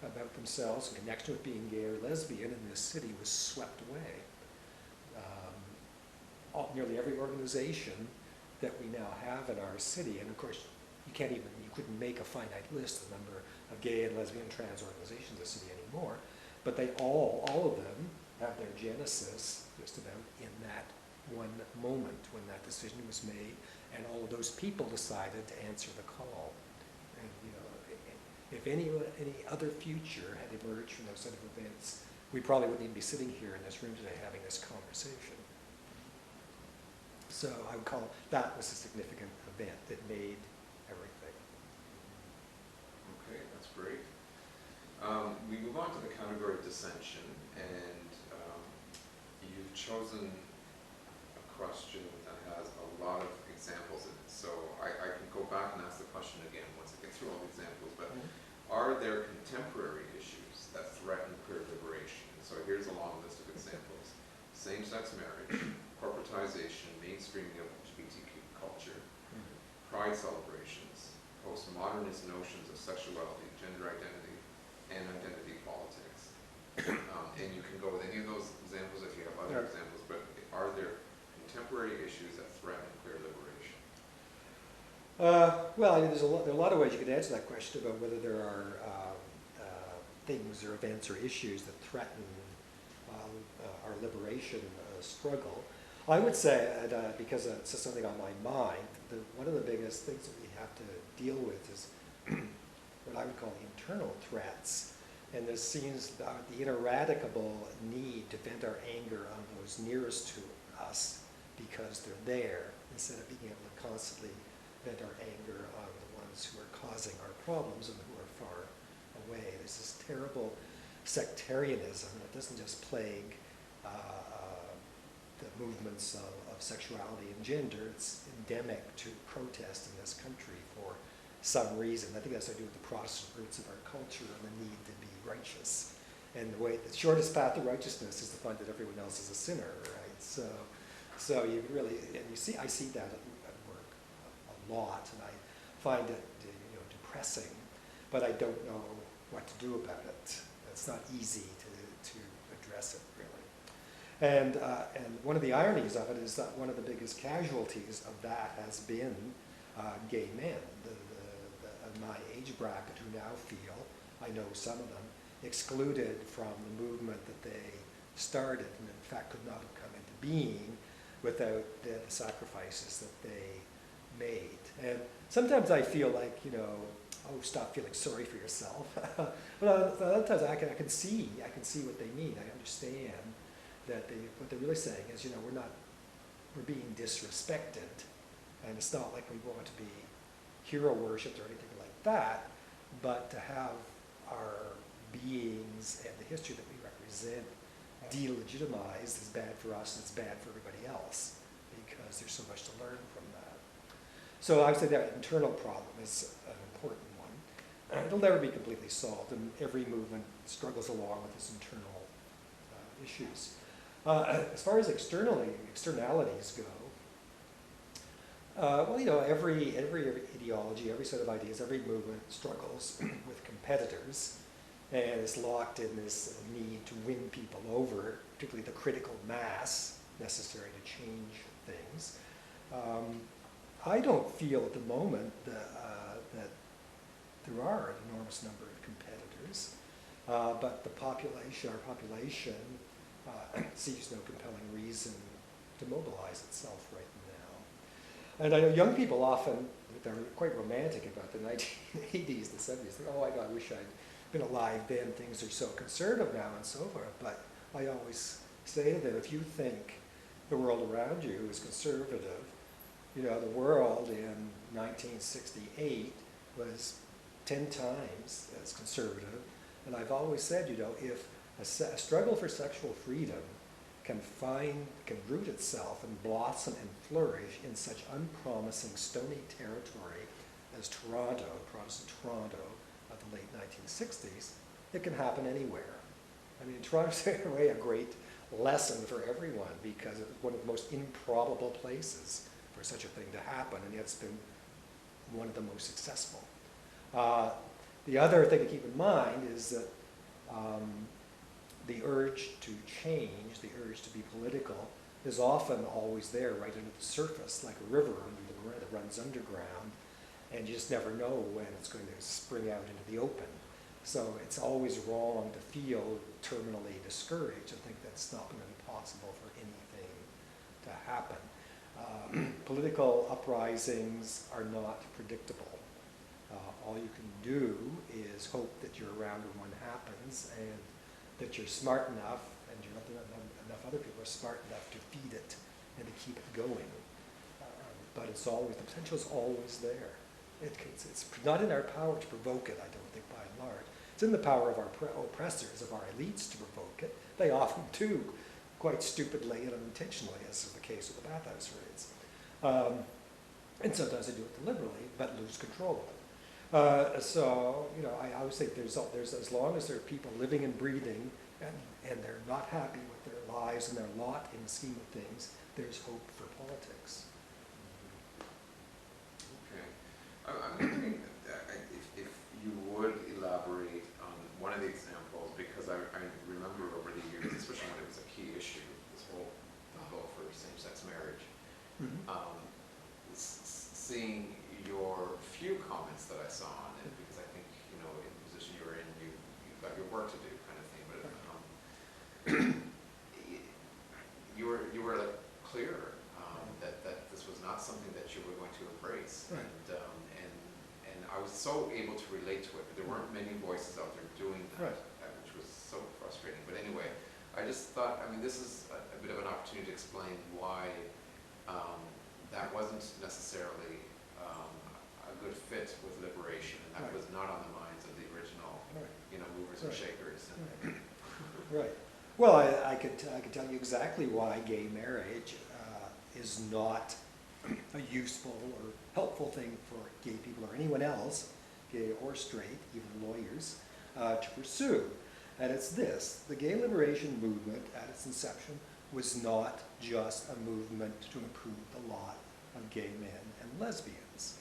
about themselves in connection with being gay or lesbian in this city was swept away. Nearly every organization that we now have in our city, and of course you couldn't make a finite list of the number of gay and lesbian and trans organizations in the city anymore, but they all of them have their genesis just about in that one moment when that decision was made, and all of those people decided to answer the call. And you know, if any other future had emerged from those set of events, we probably wouldn't even be sitting here in this room today having this conversation. So I would call that was a significant event that made everything. Okay, that's great. We move on to the category of dissension, and you've chosen a question that has a lot of examples in it. So I can go back and ask the question again once I get through all the examples, but are there contemporary issues that threaten queer liberation? So here's a long list of examples. Same-sex marriage, corporatization, mainstreaming of LGBTQ culture, pride celebrations, postmodernist notions of sexuality, gender identity, and identity politics. And you can go with any of those examples if you have other examples, but are there contemporary issues that threaten queer liberation? Well, I mean, there are a lot of ways you could answer that question about whether there are things or events or issues that threaten our liberation struggle. I would say, because it's just something on my mind, one of the biggest things that we have to deal with is what I would call internal threats. And this seems the ineradicable need to vent our anger on those nearest to us because they're there, instead of being able to constantly vent our anger on the ones who are causing our problems and who are far away. There's this terrible sectarianism that doesn't just plague the movements of sexuality and gender. It's endemic to protest in this country for some reason. I think that's to do with the Protestant roots of our culture and the need to be righteous. And the shortest path to righteousness is to find that everyone else is a sinner, right? So you really, and I see that at work a lot, and I find it depressing, but I don't know what to do about it. It's not easy to address it, really. And one of the ironies of it is that one of the biggest casualties of that has been gay men, the my age bracket, who now feel, I know some of them, excluded from the movement that they started, and in fact could not have come into being without the sacrifices that they made. And sometimes I feel like, oh, stop feeling sorry for yourself. But other times I can see what they mean. I understand that what they're really saying is, we're being disrespected, and it's not like we want to be hero worshipped or anything like that, but to have our beings and the history that we represent delegitimized is bad for us and it's bad for everybody else, because there's so much to learn from that. So I would say that internal problem is an important one. It'll never be completely solved, and every movement struggles along with its internal issues. As far as externalities go, every ideology, every set of ideas, every movement struggles with competitors. and is locked in this need to win people over, particularly the critical mass necessary to change things. I don't feel at the moment that there are an enormous number of competitors, but our population sees no compelling reason to mobilize itself right now. And I know young people often, they're quite romantic about the 1980s, the 70s. Think, oh my God, I wish I'd been alive then. Things are so conservative now and so forth. But I always say to them, if you think the world around you is conservative, you know, the world in 1968 was 10 times as conservative. And I've always said, you know, if a struggle for sexual freedom can root itself and blossom and flourish in such unpromising, stony territory as Toronto, Protestant Toronto of the late 1960s, it can happen anywhere. I mean, Toronto's in a way a great lesson for everyone because it was one of the most improbable places for such a thing to happen, and yet it's been one of the most successful. The other thing to keep in mind is that the urge to change, the urge to be political, is often always there right under the surface, like a river that runs underground, and you just never know when it's going to spring out into the open. So it's always wrong to feel terminally discouraged and think that it's not going to be possible for anything to happen. Political uprisings are not predictable. All you can do is hope that you're around when one happens and that you're smart enough and enough other people are smart enough to feed it and to keep it going. But it's always, the potential is always there. It's not in our power to provoke it, I don't think, by and large. It's in the power of our oppressors, of our elites to provoke it. They often do, quite stupidly and unintentionally, as is the case with the bathhouse raids. And sometimes they do it deliberately, but lose control of it. So, you know, I always think there's as long as there are people living and breathing and they're not happy with their lives and their lot in the scheme of things, there's hope for politics. Okay. I'm wondering if you would elaborate on one of the examples, because I remember over the years, especially when it was a key issue, this whole battle for same-sex marriage, seeing your few comments that I saw on it, because I think, you know, in the position you were in, you've got your work to do kind of thing, but you were like clear that this was not something that you were going to embrace, right. and I was so able to relate to it, but there weren't many voices out there doing that, right. Which was so frustrating. But anyway, I just thought, I mean, this is a bit of an opportunity to explain why that wasn't necessarily a good fit with liberation, and that right. was not on the minds of the original, right. you know, movers right. and shakers. And right. Well, I could tell you exactly why gay marriage is not a useful or helpful thing for gay people or anyone else, gay or straight, even lawyers, to pursue. And it's this: the gay liberation movement at its inception was not just a movement to improve the lot of gay men and lesbians.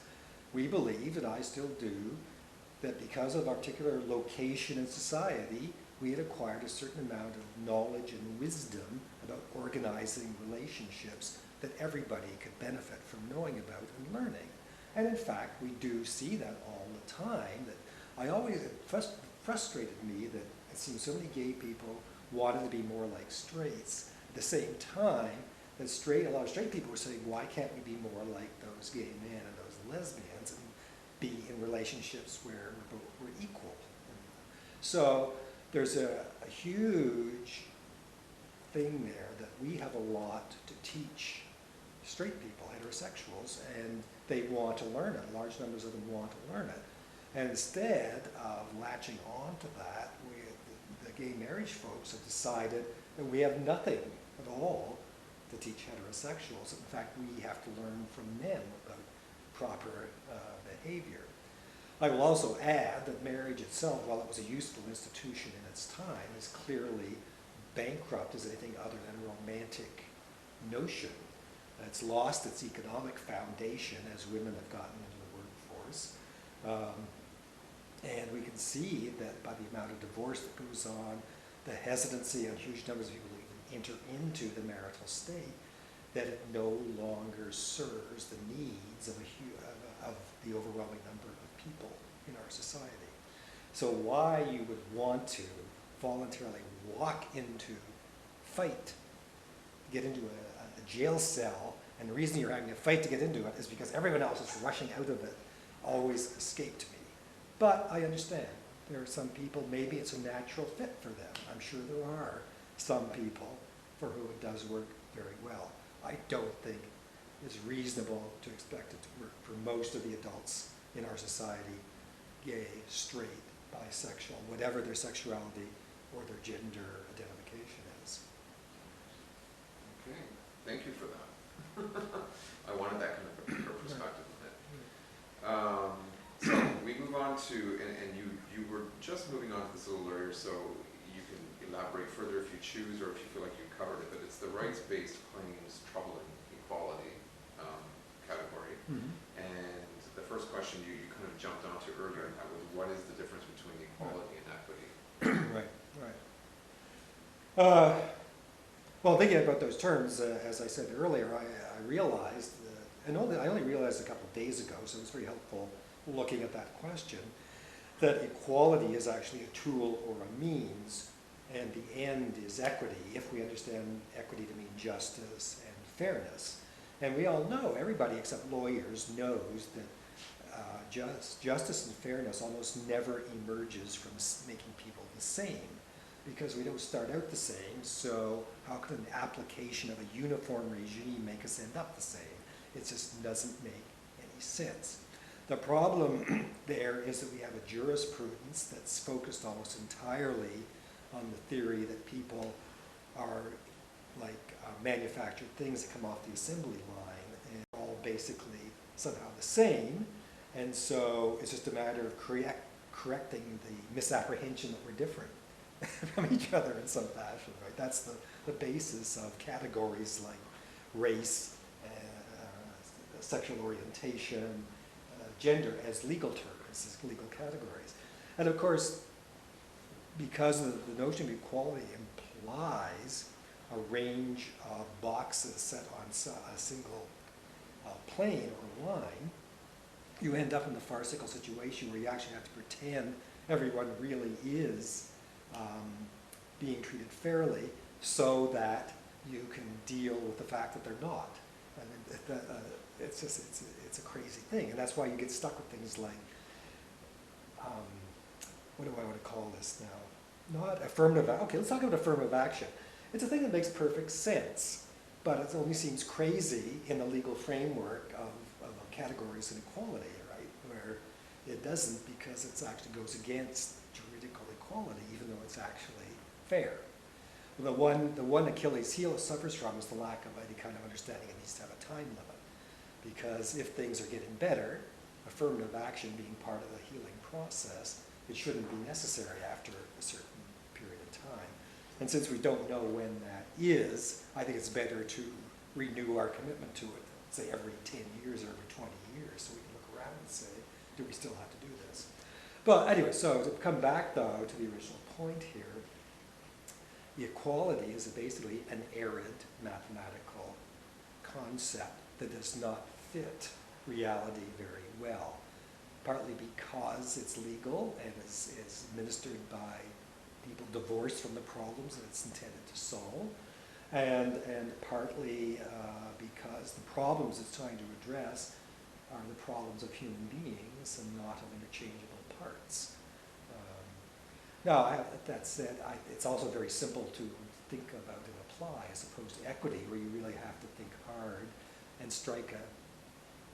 We believed, and I still do, that because of our particular location in society, we had acquired a certain amount of knowledge and wisdom about organizing relationships that everybody could benefit from knowing about and learning. And in fact, we do see that all the time. That it frustrated me that it seemed so many gay people wanted to be more like straights. At the same time, that a lot of straight people were saying, why can't we be more like those gay men and those lesbians and be in relationships where we're equal? So there's a huge thing there that we have a lot to teach straight people, heterosexuals, and they want to learn it. Large numbers of them want to learn it. And instead of latching on to that, the gay marriage folks have decided that we have nothing at all to teach heterosexuals. In fact, we have to learn from men about proper behavior. I will also add that marriage itself, while it was a useful institution in its time, is clearly bankrupt as anything other than a romantic notion. It's lost its economic foundation as women have gotten into the workforce. And we can see that by the amount of divorce that goes on, the hesitancy on huge numbers of people to even enter into the marital state, that it no longer serves the needs of of the overwhelming number of people in our society. So why you would want to voluntarily walk into, fight, get into a jail cell, and the reason you're having to fight to get into it is because everyone else is rushing out of it, always escaped me. But I understand. There are some people, maybe it's a natural fit for them. I'm sure there are some people for whom it does work very well. I don't think it's reasonable to expect it to work for most of the adults in our society, gay, straight, bisexual, whatever their sexuality or their gender identification is. Okay, thank you for that. I wanted that kind of perspective of it. So we move on to, and you were just moving on to this a little earlier, so you can elaborate further if you choose or if you feel like you covered it, but it's the rights-based claims troubling equality category. Mm-hmm. And the first question you kind of jumped onto earlier, and that was, what is the difference between equality and equity? Right, right. Well, thinking about those terms, as I said earlier, I realized, and I only realized a couple of days ago, so it's very helpful looking at that question, that equality is actually a tool or a means, and the end is equity, if we understand equity to mean justice and fairness. And we all know, everybody except lawyers knows that justice and fairness almost never emerges from making people the same, because we don't start out the same, so how could an application of a uniform regime make us end up the same? It just doesn't make any sense. The problem there is that we have a jurisprudence that's focused almost entirely on the theory that people are like manufactured things that come off the assembly line and all basically somehow the same, and so it's just a matter of correcting the misapprehension that we're different from each other in some fashion, right? That's the basis of categories like race, sexual orientation, gender as legal terms, as legal categories. And of course, because the notion of equality implies a range of boxes set on a single plane or line, you end up in the farcical situation where you actually have to pretend everyone really is being treated fairly so that you can deal with the fact that they're not. I mean, it's a crazy thing, and that's why you get stuck with things like, what do I want to call this now? Not affirmative, okay, let's talk about affirmative action. It's a thing that makes perfect sense, but it only seems crazy in the legal framework of categories and equality, right? Where it doesn't, because it actually goes against juridical equality, even though it's actually fair. The one Achilles heel suffers from is the lack of any kind of understanding it needs to have a time limit. Because if things are getting better, affirmative action being part of the healing process, it shouldn't be necessary after a certain period of time. And since we don't know when that is, I think it's better to renew our commitment to it, say every 10 years or every 20 years, so we can look around and say, do we still have to do this? But anyway, so to come back though to the original point here, equality is basically an arid mathematical concept that does not fit reality very well, partly because it's legal and is administered by people divorced from the problems that it's intended to solve, and partly because the problems it's trying to address are the problems of human beings and not of interchangeable parts. Now, that said, it's also very simple to think about and apply as opposed to equity, where you really have to think hard and strike a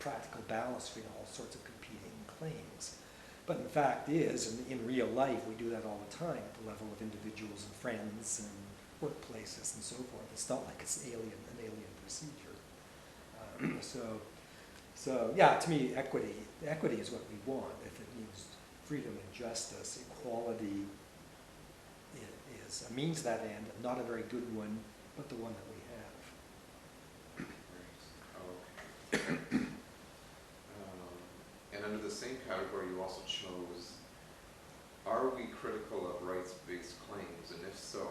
practical balance between all sorts of competing claims. But the fact is, in real life, we do that all the time at the level of individuals and friends and workplaces and so forth. It's not like it's an alien procedure. So yeah, to me, equity is what we want. If it means freedom and justice, equality is a means to that end, not a very good one, but the one that we have. And under the same category, you also chose critical of rights-based claims, and if so,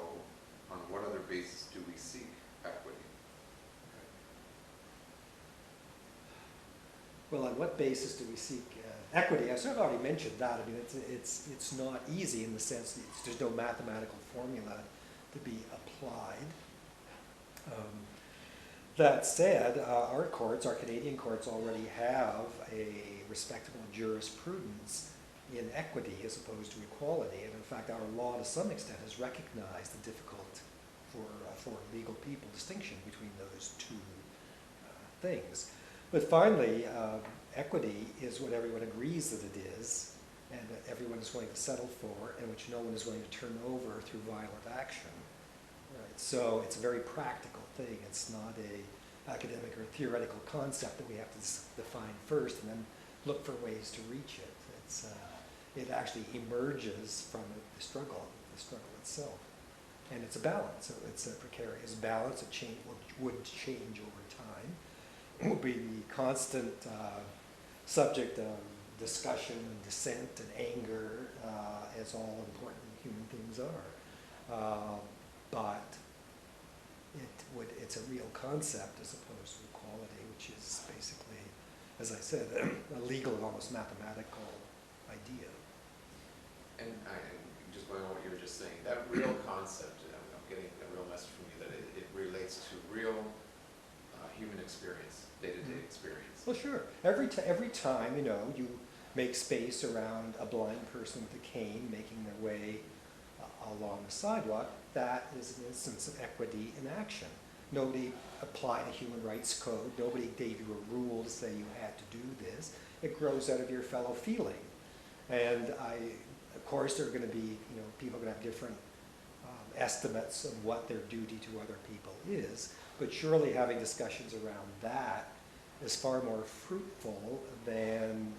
on what other basis do we seek equity? Well, on what basis do we seek equity? I've sort of already mentioned that. I mean, it's not easy in the sense that there's no mathematical formula to be applied. That said, our courts, our Canadian courts, already have a respectable jurisprudence in equity as opposed to equality. And in fact, our law to some extent has recognized the difficult for legal people distinction between those two things. But finally, equity is what everyone agrees that it is, and that everyone is willing to settle for, and which no one is willing to turn over through violent action. Right. So it's a very practical thing. It's not a academic or theoretical concept that we have to define first and then look for ways to reach it. It actually emerges from the struggle itself. And it's a balance. It's a precarious balance. It would change over time. It will be the constant subject of discussion and dissent and anger, as all important human things are. But it's a real concept as opposed to equality, which is basically, as I said, a legal and almost mathematical idea. And just going on what you were just saying, that real concept, I'm getting a real message from you that it relates to real human experience, day-to-day experience. Well, sure. Every time, you make space around a blind person with a cane making their way along the sidewalk, that is an instance of equity in action. Nobody applied a human rights code. Nobody gave you a rule to say you had to do this. It grows out of your fellow feeling. And of course, there are going to be, people are going to have different estimates of what their duty to other people is. But surely having discussions around that is far more fruitful than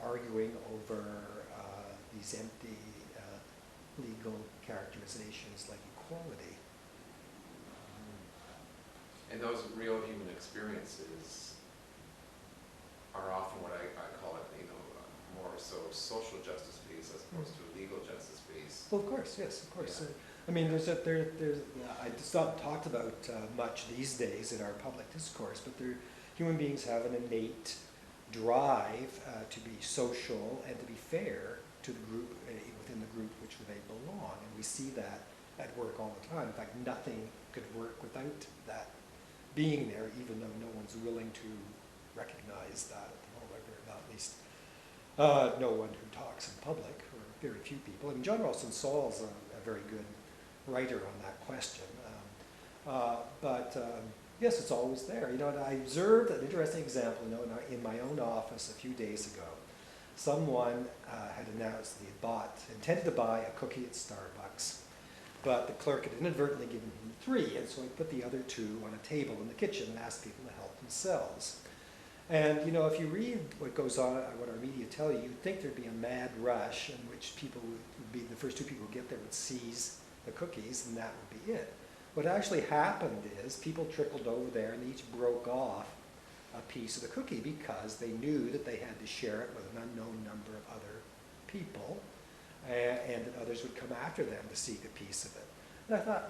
arguing over these empty legal characterizations like equality. And those real human experiences are often what I call it, more so social justice based as opposed to legal justice based. Well, of course, yes, of course. Yeah. I mean, it's not talked about much these days in our public discourse, but human beings have an innate drive to be social and to be fair to the group, within the group which they belong. And we see that at work all the time. In fact, nothing could work without that being there, even though no one's willing to recognize that at the moment, or not at least no one who talks in public, or very few people. I mean, John Ralston Saul's a very good writer on that question. Yes, it's always there. And I observed an interesting example, in my own office a few days ago. Someone had announced that he intended to buy a cookie at Starbucks, but the clerk had inadvertently given him 3, and so he put the other 2 on a table in the kitchen and asked people to help themselves. And if you read what goes on, what our media tell you, you'd think there'd be a mad rush in which people would be, the first 2 people who get there would seize the cookies, and that would be it. What actually happened is people trickled over there and each broke off a piece of the cookie because they knew that they had to share it with an unknown number of other people, and that others would come after them to seek a piece of it. And I thought,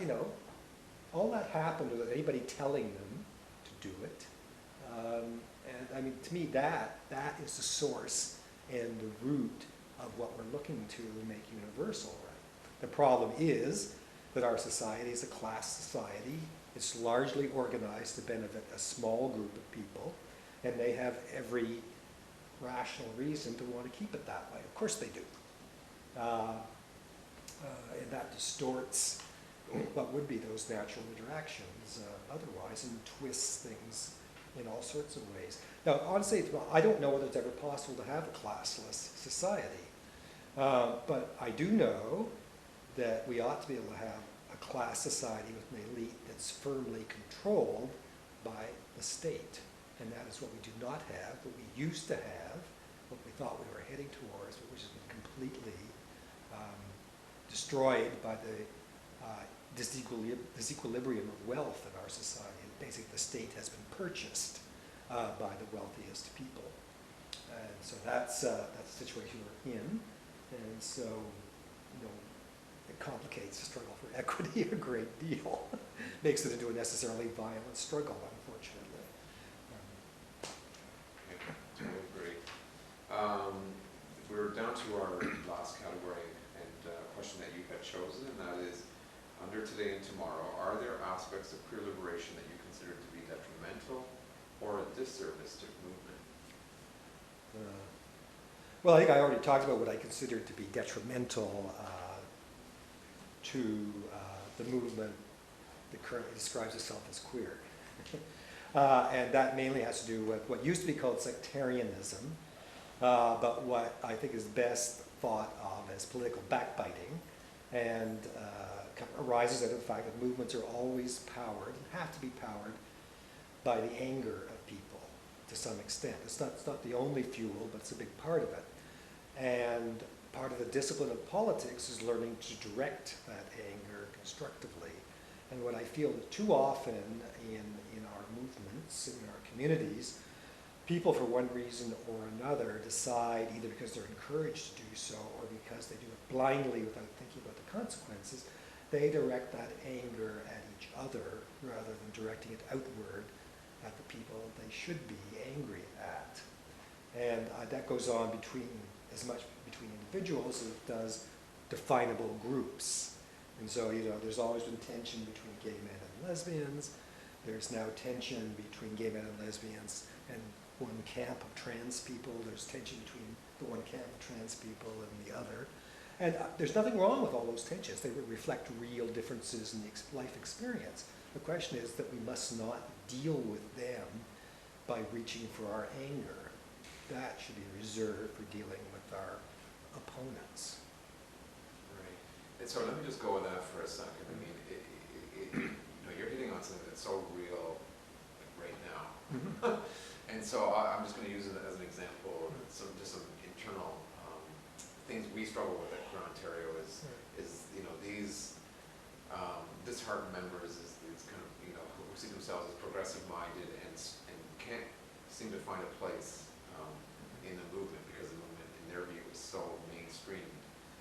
all that happened without anybody telling them to do it. And I mean, to me, that is the source and the root of what we're looking to make universal, right? The problem is that our society is a class society. It's largely organized to benefit a small group of people, and they have every rational reason to want to keep it that way. Of course they do. And that distorts what would be those natural interactions otherwise, and twists things in all sorts of ways. Now, honestly, I don't know whether it's ever possible to have a classless society, but I do know that we ought to be able to have a class society with an elite that's firmly controlled by the state. And that is what we do not have, what we used to have, what we thought we were heading towards, but which has been completely destroyed by the disequilibrium of wealth in our society. Basically, the state has been purchased by the wealthiest people. And so that's the situation we're in. And so, it complicates the struggle for equity a great deal. Makes it into a necessarily violent struggle, unfortunately. Okay, totally agree. We're down to our last category and question that you had chosen, and that is, under today and tomorrow, are there aspects of queer liberation that you consider to be detrimental or a disservice to movement? Well, I think I already talked about what I consider to be detrimental to the movement that currently describes itself as queer. And that mainly has to do with what used to be called sectarianism, but what I think is best thought of as political backbiting, and kind of arises out of the fact that movements are always powered, and have to be powered, by the anger of people to some extent. It's not the only fuel, but it's a big part of it. And part of the discipline of politics is learning to direct that anger constructively. And what I feel that too often in our movements, in our communities, people for one reason or another decide, either because they're encouraged to do so or because they do it blindly without thinking about the consequences, they direct that anger at each other rather than directing it outward at the people they should be angry at. And that goes on as much between individuals as it does definable groups. And so, there's always been tension between gay men and lesbians. There's now tension between gay men and lesbians and one camp of trans people. There's tension between the one camp of trans people and the other. And there's nothing wrong with all those tensions. They reflect real differences in the life experience. The question is that we must not deal with them by reaching for our anger. That should be reserved for dealing with our opponents. Right. And so let me just go with that for a second. I mean, you're hitting on something that's so real right now. Mm-hmm. And so I'm just going to use it as an example. Some internal things we struggle with at Queer Ontario is these disheartened members is kind of who see themselves as progressive minded and can't seem to find a place in the movement because the movement in their view is so mainstream.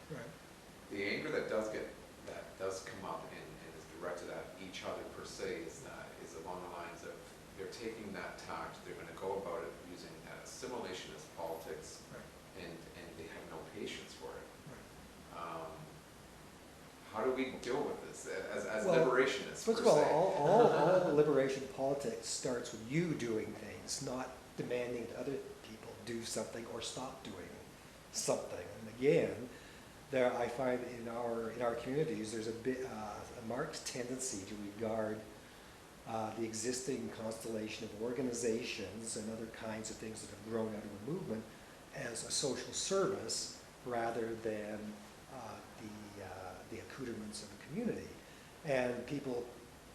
Right. The anger that does come up and is directed at each other per se is along the lines of they're taking that tact, they're going to go about it using assimilationist politics, Right. and they have no patience for it. Right. How do we deal with this as Well, liberationists? First of per se? all liberation politics starts with you doing things, not demanding that other people do something or stop doing something. And again, I find in our communities there's a marked tendency to regard the existing constellation of organizations and other kinds of things that have grown out of the movement as a social service rather than the accoutrements of the community. And people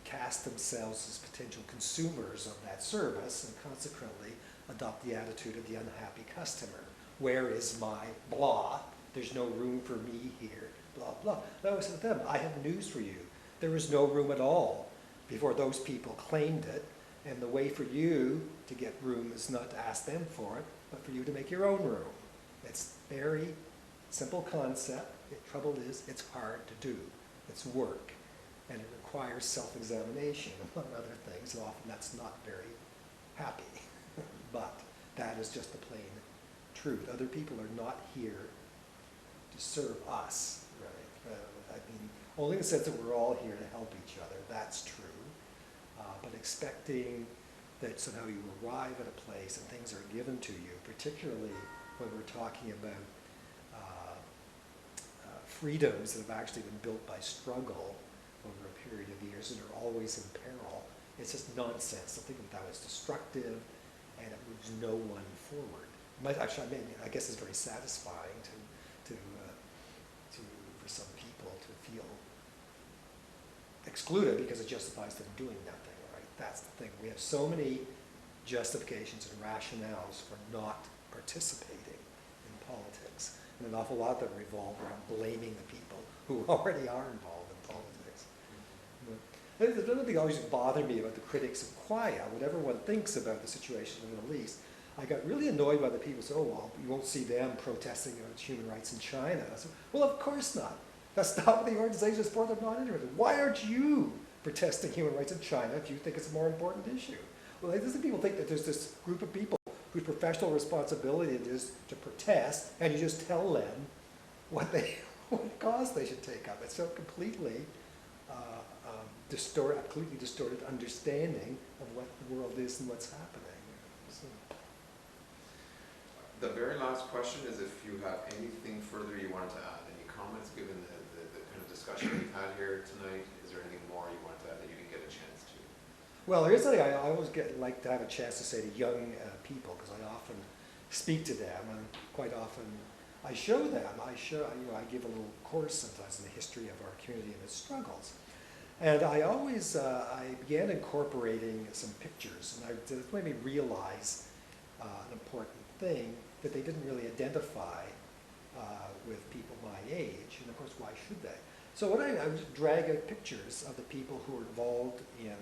cast themselves as potential consumers of that service and consequently adopt the attitude of the unhappy customer. Where is my blah? There's no room for me here, blah, blah. And I always said to them, I have news for you. There was no room at all before those people claimed it, and the way for you to get room is not to ask them for it, but for you to make your own room. It's very simple concept. The trouble is, it's hard to do. It's work, and it requires self-examination, among other things, and often that's not very happy. But that is just the plain truth. Other people are not here to serve us, right? Only in the sense that we're all here to help each other, that's true. But expecting that somehow you arrive at a place and things are given to you, particularly when we're talking about freedoms that have actually been built by struggle over a period of years and are always in peril, it's just nonsense to think of that as destructive, and it moves no one forward. Actually, I guess it's very satisfying to for some people to feel excluded because it justifies them doing nothing, right? That's the thing. We have so many justifications and rationales for not participating in politics, and an awful lot of them revolve around blaming the people who already are involved in politics. The other thing that always bothered me about the critics of Quia, whatever one thinks about the situation in the Middle East, I got really annoyed by the people who said, oh, well, you won't see them protesting against human rights in China. I said, well, of course not. That's not what the organization is for. They're not interested. Why aren't you protesting human rights in China if you think it's a more important issue? Well, these people think that there's this group of people whose professional responsibility it is to protest, and you just tell them what cause they should take up. It's so completely distorted understanding of what the world is and what's happening. So. The very last question is if you have anything further you wanted to add, any comments given the kind of discussion we've had here tonight. Is there anything more you want to add that you didn't get a chance to? Well, here's something I always like to have a chance to say to young people, because I often speak to them, and quite often I show them. I give a little course sometimes in the history of our community and its struggles. And I always, I began incorporating some pictures, and that made me realize an important thing, that they didn't really identify with people my age, and of course, why should they? So what I would drag out pictures of the people who were involved in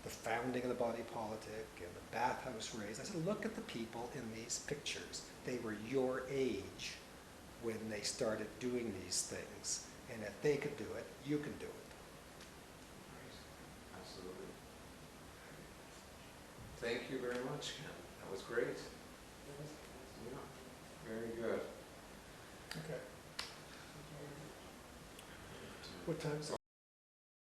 the founding of the body politic and the bathhouse raids. I said, look at the people in these pictures. They were your age when they started doing these things, and if they could do it, you can do it. Absolutely. Thank you very much, Ken. That was great. Yeah, very good. Okay. What time is it?